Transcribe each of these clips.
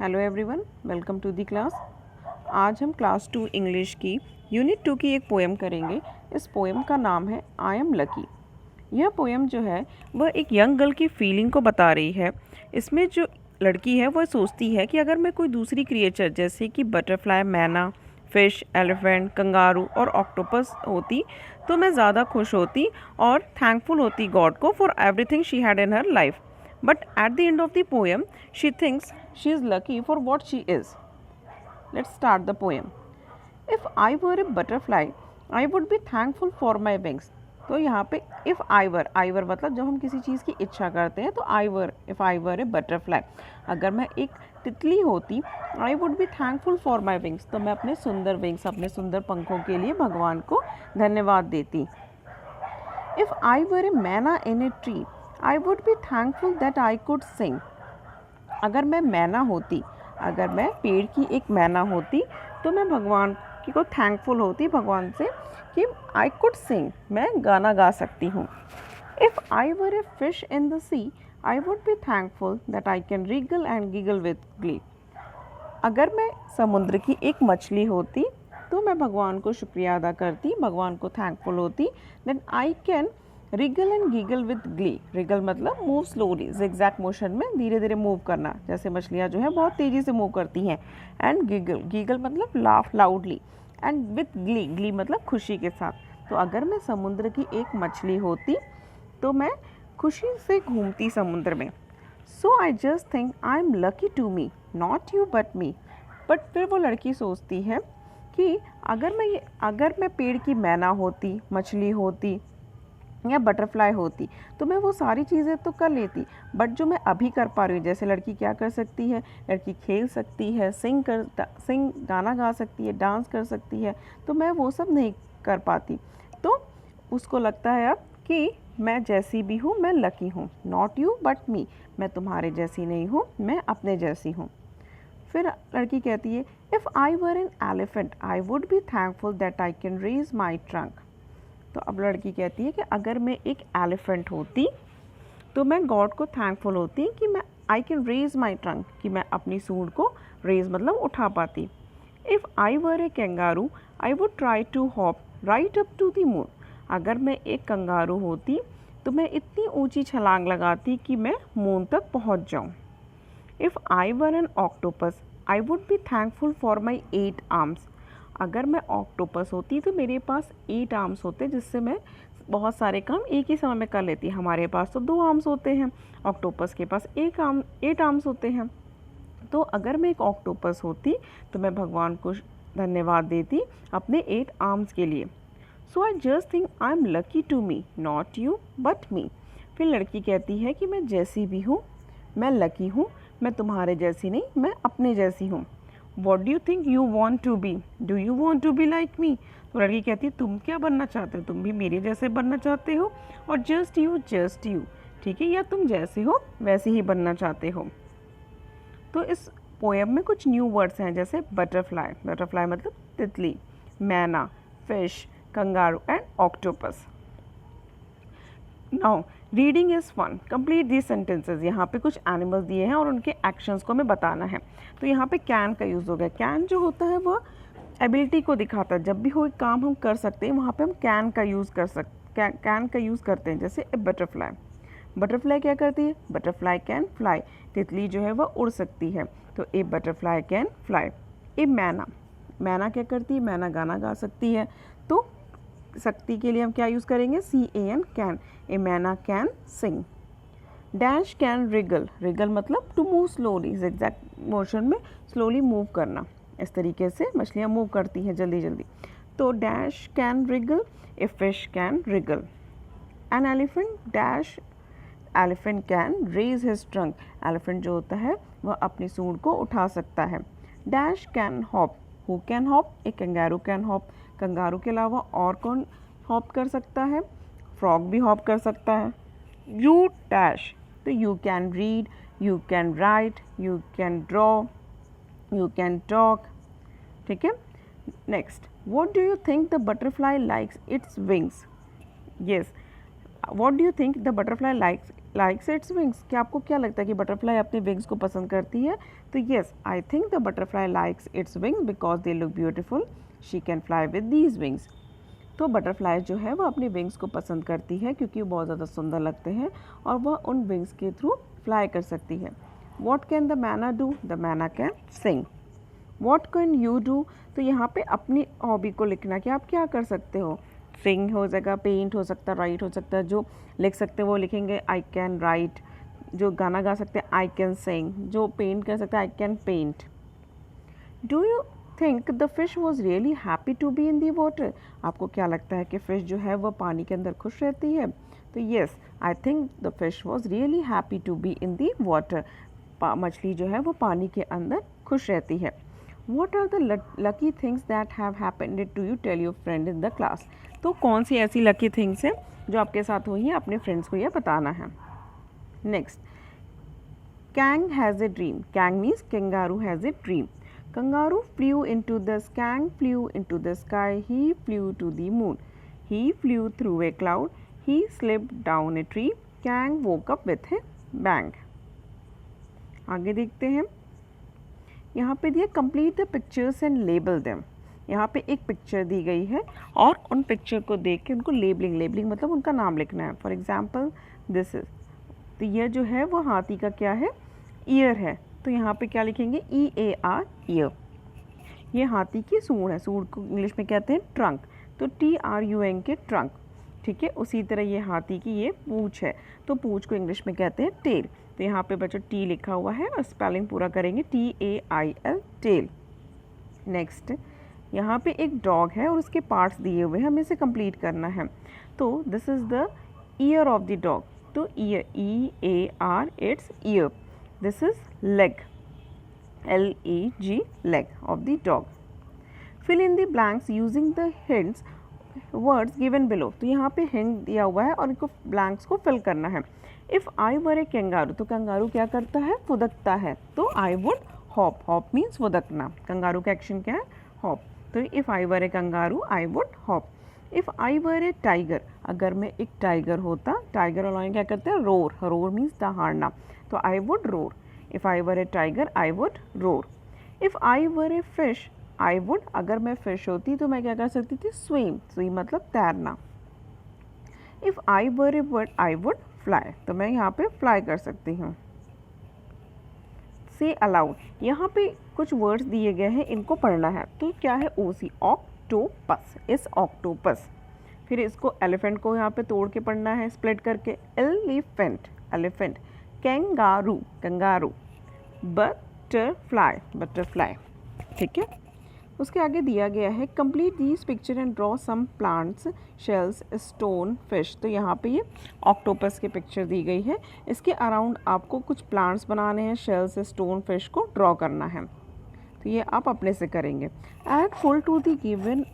Hello everyone, welcome to the class. आज हम class 2 English की यूनिट 2 की एक पोएम करेंगे। इस पोएम का नाम है आई एम लकी। यह पोएम जो है वह एक यंग गर्ल की फीलिंग को बता रही है। इसमें जो लड़की है वह सोचती है कि अगर मैं कोई दूसरी क्रिएचर जैसे कि बटरफ्लाई, मैना, फिश, एलिफेंट, कंगारू और ऑक्टोपस होती तो मैं ज़्यादा खुश होती और थैंकफुल होती गॉड को for everything she had in her life. But at the end of the poem, she thinks she is lucky for what she is. Let's start the poem. If I were a butterfly, I would be thankful for my wings. तो यहाँ पे if I were मतलब जब हम किसी चीज़ की इच्छा करते हैं तो if I were a butterfly, अगर मैं एक तितली होती I would be thankful for my wings, तो मैं अपने सुंदर wings, अपने सुंदर पंखों के लिए भगवान को धन्यवाद देती. If I were a manna in a tree, I would be thankful that I could sing. अगर मैं मैना होती, अगर मैं पेड़ की एक मैना होती तो मैं भगवान को थैंकफुल होती भगवान से कि I could sing, मैं गाना गा सकती हूँ. If I were a fish in the sea, I would be thankful that I can wriggle and giggle with glee. अगर मैं समुद्र की एक मछली होती तो मैं भगवान को शुक्रिया अदा करती, भगवान को थैंकफुल होती that I can wriggle and giggle with glee. Wriggle मतलब मूव स्लोली, जिगजैग मोशन में धीरे धीरे मूव करना, जैसे मछलियाँ जो है बहुत तेज़ी से मूव करती हैं. एंड गीगल मतलब laugh loudly. And with Glee, Glee मतलब खुशी के साथ. तो अगर मैं समुद्र की एक मछली होती तो मैं खुशी से घूमती समुद्र में. So I just think I am lucky to me, not you but me. But फिर वो लड़की सोचती है कि अगर मैं पेड़ की मैना होती, मछली होती या बटरफ्लाई होती तो मैं वो सारी चीज़ें तो कर लेती. बट जो मैं अभी कर पा रही हूँ, जैसे लड़की क्या कर सकती है, लड़की खेल सकती है, सिंग गाना गा सकती है, डांस कर सकती है, तो मैं वो सब नहीं कर पाती. तो उसको लगता है अब कि मैं जैसी भी हूँ मैं लकी हूँ. नॉट यू बट मी, मैं तुम्हारे जैसी नहीं हूँ, मैं अपने जैसी हूँ. फिर लड़की कहती है if I were an elephant I would be thankful that I can raise my trunk. तो अब लड़की कहती है कि अगर मैं एक एलिफेंट होती तो मैं गॉड को थैंकफुल होती कि मैं I can raise my trunk, कि मैं अपनी सूंड को रेज मतलब उठा पाती. If I were a kangaroo I would try to hop right up to the moon. अगर मैं एक कंगारू होती तो मैं इतनी ऊंची छलांग लगाती कि मैं मून तक पहुंच जाऊं. If I were N octopus I would be thankful for my 8 arms. अगर मैं ऑक्टोपस होती तो मेरे पास 8 आर्म्स होते जिससे मैं बहुत सारे काम एक ही समय में कर लेती. हमारे पास तो 2 आर्म्स होते हैं, ऑक्टोपस के पास 8 आर्म्स होते हैं. तो अगर मैं एक ऑक्टोपस होती तो मैं भगवान को धन्यवाद देती अपने 8 आर्म्स के लिए. So I just think I am lucky to me, not you but me. फिर लड़की कहती है कि मैं जैसी भी हूँ मैं लकी हूँ, मैं तुम्हारे जैसी नहीं, मैं अपने जैसी हूँ. What do you think you want to be, do you want to be like me. तो लड़की कहती है तुम क्या बनना चाहते हो, तुम भी मेरे जैसे बनना चाहते हो. और जस्ट यू, ठीक है, या तुम जैसे हो वैसे ही बनना चाहते हो. तो इस पोएम में कुछ न्यू वर्ड्स हैं जैसे बटरफ्लाई, बटरफ्लाई मतलब तितली, myna, fish, kangaroo and octopus. Now reading is fun, complete this sentences. यहाँ पे कुछ एनिमल्स दिए हैं और उनके एक्शंस को हमें बताना है. तो यहाँ पे कैन का यूज़ हो गया. कैन जो होता है वह एबिलिटी को दिखाता है. जब भी कोई काम हम कर सकते हैं वहाँ पे हम कैन का यूज़ करते हैं. जैसे ए बटरफ्लाई, बटरफ्लाई क्या करती है, बटरफ्लाई कैन फ्लाई. तितली जो है वह उड़ सकती है, तो ए बटरफ्लाई कैन फ्लाई. ए मैना, मैना क्या करती है, मैना गाना गा सकती है. तो शक्ति के लिए हम क्या यूज़ करेंगे, CAN, can. A myna can sing. Dash can wriggle, wriggle मतलब to move slowly, zigzag motion में स्लोली मूव करना. इस तरीके से मछलियाँ मूव करती हैं जल्दी जल्दी. तो dash can wriggle, a fish can wriggle. An elephant dash, elephant can raise his trunk. Elephant जो होता है वह अपनी सूंड को उठा सकता है. Dash can hop, who can hop, A kangaroo can hop. Kangaroo के अलावा और कौन हॉप कर सकता है, फ्रॉग भी हॉप कर सकता है. यू डैश, तो you can read, you can write, you can draw, you can talk. ठीक है. Next, what do you think the butterfly likes its wings. Yes, what do you think the butterfly likes likes its wings, क्या आपको क्या लगता है कि butterfly अपने wings को पसंद करती है? तो yes, I think the butterfly likes its wings because they look beautiful, she can fly with these wings. तो बटरफ्लाई जो है वो अपने विंग्स को पसंद करती है क्योंकि वो बहुत ज़्यादा सुंदर लगते हैं और वह उन विंग्स के थ्रू फ्लाई कर सकती है। वॉट कैन द मैना डू? द मैना can Singh. What can you do? तो यहाँ पे अपनी हॉबी को लिखना कि आप क्या कर सकते हो। सिंग हो जाएगा, पेंट हो सकता है, राइट हो सकता है, जो लिख सकते हैं वो लिखेंगे आई कैन राइट, जो गाना गा सकते हैं आई कैन सिंग, जो पेंट कर सकते हैं I can paint. Do you think the fish was really happy to be in the water? आपको क्या लगता है कि फ़िश जो है वह पानी के अंदर खुश रहती है? तो yes, I think the fish was really happy to be in the water. मछली जो है वो पानी के अंदर खुश रहती है। What are the lucky things that have happened to you? Tell your friend in the class. तो कौन सी ऐसी लकी थिंग्स हैं जो आपके साथ हुई हैं, अपने फ्रेंड्स को यह बताना है। Next, Kang has a dream. Kang means kangaroo has a dream. Kangaroo flew into the Kang flew into the sky. He flew to the moon. He flew through a cloud. He slipped down a tree. Kang woke up with a bang. आगे देखते हैं। यहाँ पे दिया complete the pictures and label them. यहाँ पे एक picture दी गई है और उन पिक्चर को देख के उनको लेबलिंग मतलब उनका नाम लिखना है। फॉर एग्जांपल दिस इज, तो यह जो है वो हाथी का क्या है, ईयर है, तो यहाँ पे क्या लिखेंगे EAR, ईयर। ये हाथी की सूंड है, सूंड को इंग्लिश में कहते हैं ट्रंक, तो TRUNK के ट्रंक। ठीक है, उसी तरह ये हाथी की ये पूंछ है, तो पूंछ को इंग्लिश में कहते हैं टेल। तो यहाँ पे बच्चों टी लिखा हुआ है और स्पेलिंग पूरा करेंगे TAIL, टेल। नेक्स्ट, यहाँ पे एक डॉग है और उसके पार्ट्स दिए हुए हैं, हमें इसे कंप्लीट करना है। तो this is the ear of the dog, तो ear EAR, it's ear. This is leg, LEG, leg of the dog. Fill in the blanks using the hints words given below. तो यहाँ पे हिंट दिया हुआ है और इनको ब्लैंक्स को फिल करना है। If I were a kangaroo, तो कंगारू क्या करता है, फुदकता है, तो I would hop. Hop means फुदकना, कंगारू का एक्शन क्या है, हॉप। तो if I were a kangaroo I would hop. If I were a tiger, अगर मैं एक टाइगर होता, टाइगर और लायन क्या करते हैं, रोर। रोर मीन्स दहाड़ना, तो I would roar. If I were a tiger I would roar. If I were a fish I would, अगर मैं फिश होती तो मैं क्या कर सकती थी, स्विम। स्विम मतलब तैरना। If I were A bird I would fly, तो मैं यहाँ पे फ्लाई कर सकती हूँ। से अलाउड, यहाँ पे कुछ वर्ड्स दिए गए हैं, इनको पढ़ना है। तो क्या है, OC, ऑक्टोपस, इस ऑक्टोपस। फिर इसको एलिफेंट को यहाँ पे तोड़ के पढ़ना है, स्प्लिट करके, elephant, elephant. Kangaroo, kangaroo. Butterfly, butterfly. ठीक है, उसके आगे दिया गया है complete these picture and draw some plants, shells, stone, fish. तो यहाँ पे ये ऑक्टोपस की पिक्चर दी गई है, इसके अराउंड आपको कुछ प्लांट्स बनाने हैं, शेल्स, स्टोन, फिश को ड्रॉ करना है। तो ये आप अपने से करेंगे। Add full to the given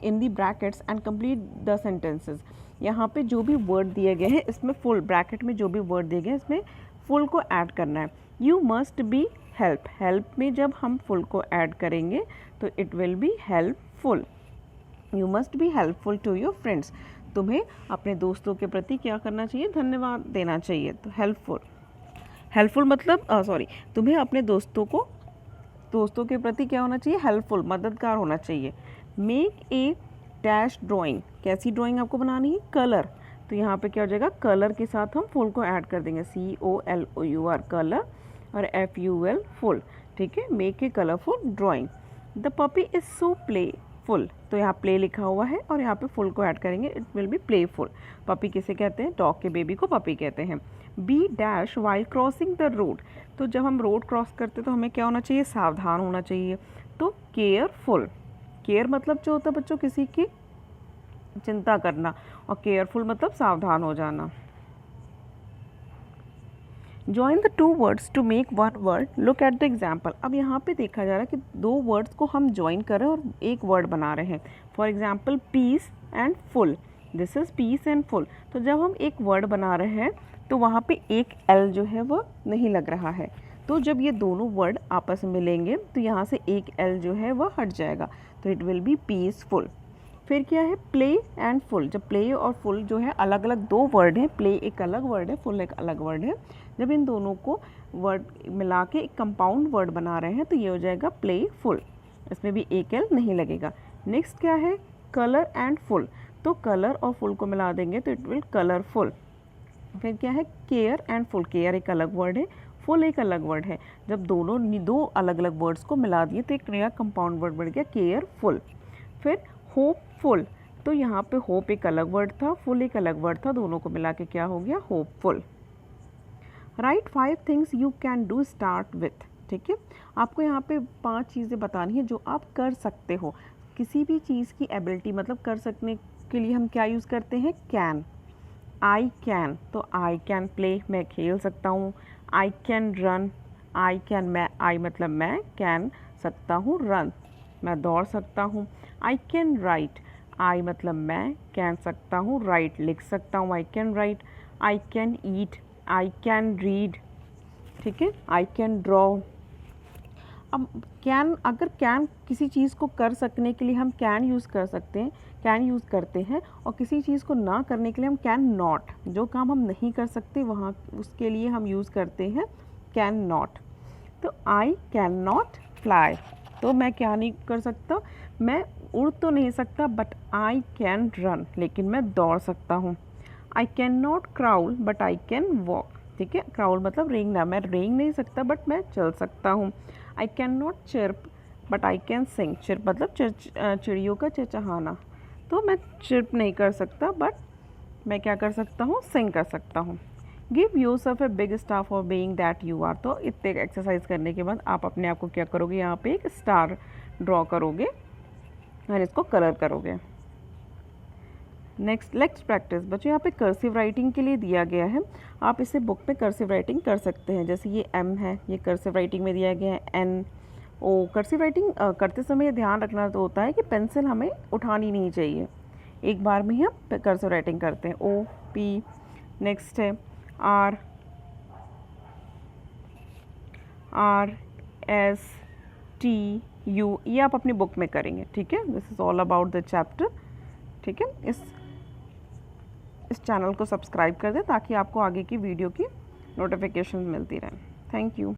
in the brackets and complete the sentences. यहाँ पे जो भी वर्ड दिए गए हैं इसमें फुल, ब्रैकेट में जो भी वर्ड दिए गए हैं इसमें फुल को ऐड करना है। You must be help, help में जब हम फुल को ऐड करेंगे तो it will be helpful. You must be helpful to your friends, तुम्हें अपने दोस्तों के प्रति क्या करना चाहिए, धन्यवाद देना चाहिए। तो हेल्पफुल, हेल्पफुल मतलब तुम्हें अपने दोस्तों के प्रति क्या होना चाहिए, हेल्पफुल, मददगार होना चाहिए। मेक ए डैश ड्राइंग, कैसी ड्राइंग आपको बनानी है, कलर। तो यहाँ पे क्या हो जाएगा, कलर के साथ हम फुल को ऐड कर देंगे, COLOUR, कलर, और FUL, फुल। ठीक है, make a colourful drawing. The puppy is so playful, तो यहाँ प्ले लिखा हुआ है और यहाँ पे फुल को ऐड करेंगे, it will B playful. Puppy किसे कहते हैं, डॉग के बेबी को पपी कहते हैं। Be dash while crossing the road, तो जब हम रोड क्रॉस करते तो हमें क्या होना चाहिए, सावधान होना चाहिए। तो केयरफुल, केयर मतलब जो होता है बच्चों किसी की चिंता करना, और केयरफुल मतलब सावधान हो जाना। Join the two words to make one word. Look at the example. अब यहाँ पे देखा जा रहा है कि दो वर्ड्स को हम ज्वाइन कर रहे हैं और एक वर्ड बना रहे हैं। For example peace and full, this is peace and full. तो जब हम एक वर्ड बना रहे हैं तो वहाँ पे एक L जो है वो नहीं लग रहा है, तो जब ये दोनों वर्ड आपस में मिलेंगे तो यहाँ से एक L जो है वह हट जाएगा, तो इट विल बी पीसफुल। फिर क्या है प्ले एंड फुल। जब प्ले और फुल जो है अलग अलग दो वर्ड हैं, प्ले एक अलग वर्ड है, फुल एक अलग वर्ड है, जब इन दोनों को वर्ड मिला के एक कंपाउंड वर्ड बना रहे हैं तो ये हो जाएगा प्ले फुल, इसमें भी एक एल नहीं लगेगा। नेक्स्ट क्या है कलर एंड फुल, तो कलर और फुल को मिला देंगे तो इट विल कलरफुल। फिर क्या है केयर एंड फुल, केयर एक अलग वर्ड है, फुल एक अलग वर्ड है, जब दो अलग अलग वर्ड्स को मिला दिए तो एक नया कंपाउंड वर्ड बन गया केयरफुल। फिर होपफुल, तो यहाँ पे होप एक अलग वर्ड था, फुल एक अलग वर्ड था, दोनों को मिला के क्या हो गया hopeful. Right 5 things you can do start with, ठीक है, आपको यहाँ पे 5 चीज़ें बतानी है जो आप कर सकते हो। किसी भी चीज़ की एबिलिटी मतलब कर सकने के लिए हम क्या यूज़ करते हैं कैन। आई कैन, तो आई कैन प्ले, मैं खेल सकता हूँ। I can run, I can, मैं आई मतलब मैं, कैन सकता हूँ, रन मैं दौड़ सकता हूँ। आई कैन राइट, आई मतलब मैं, कैन सकता हूँ, राइट लिख सकता हूँ, I can write. I can eat, I can read, ठीक है, आई कैन ड्रॉ। अब कैन, अगर कैन किसी चीज़ को कर सकने के लिए हम कैन यूज़ कर सकते हैं, कैन यूज़ करते हैं, और किसी चीज़ को ना करने के लिए हम कैन नॉट, जो काम हम नहीं कर सकते वहाँ उसके लिए हम यूज़ करते हैं कैन नॉट। तो आई कैन नॉट फ्लाई, तो मैं क्या नहीं कर सकता, मैं उड़ तो नहीं सकता बट आई कैन रन, लेकिन मैं दौड़ सकता हूँ। I can not crawl but I can walk, ठीक है, क्राउल मतलब रेंगना, मैं रेंग नहीं सकता बट मैं चल सकता हूँ। I can not chirp but I can sing, chirp मतलब चिड़ियों का चहचहाना, तो मैं चिर्प नहीं कर सकता बट मैं क्या कर सकता हूँ सिंग कर सकता हूँ। Give you self a big star for being that you are, तो इतने एक्सरसाइज करने के बाद आप अपने आप को क्या करोगे, यहाँ पे एक स्टार ड्रॉ करोगे और इसको कलर करोगे। नेक्स्ट प्रैक्टिस बच्चों, यहाँ पे कर्सिव राइटिंग के लिए दिया गया है, आप इसे बुक पे कर्सिव राइटिंग कर सकते हैं। जैसे ये एम है, ये कर्सिव राइटिंग में दिया गया है, एन ओ। कर्सिव राइटिंग करते समय ध्यान रखना तो होता है कि पेंसिल हमें उठानी नहीं चाहिए, एक बार में ही हम कर्सिव राइटिंग करते हैं। ओ पी, नेक्स्ट है R, R S T U, ये आप अपनी बुक में करेंगे, ठीक है। This is all about the chapter, ठीक है। इस चैनल को सब्सक्राइब कर दें ताकि आपको आगे की वीडियो की नोटिफिकेशन मिलती रहे। Thank you.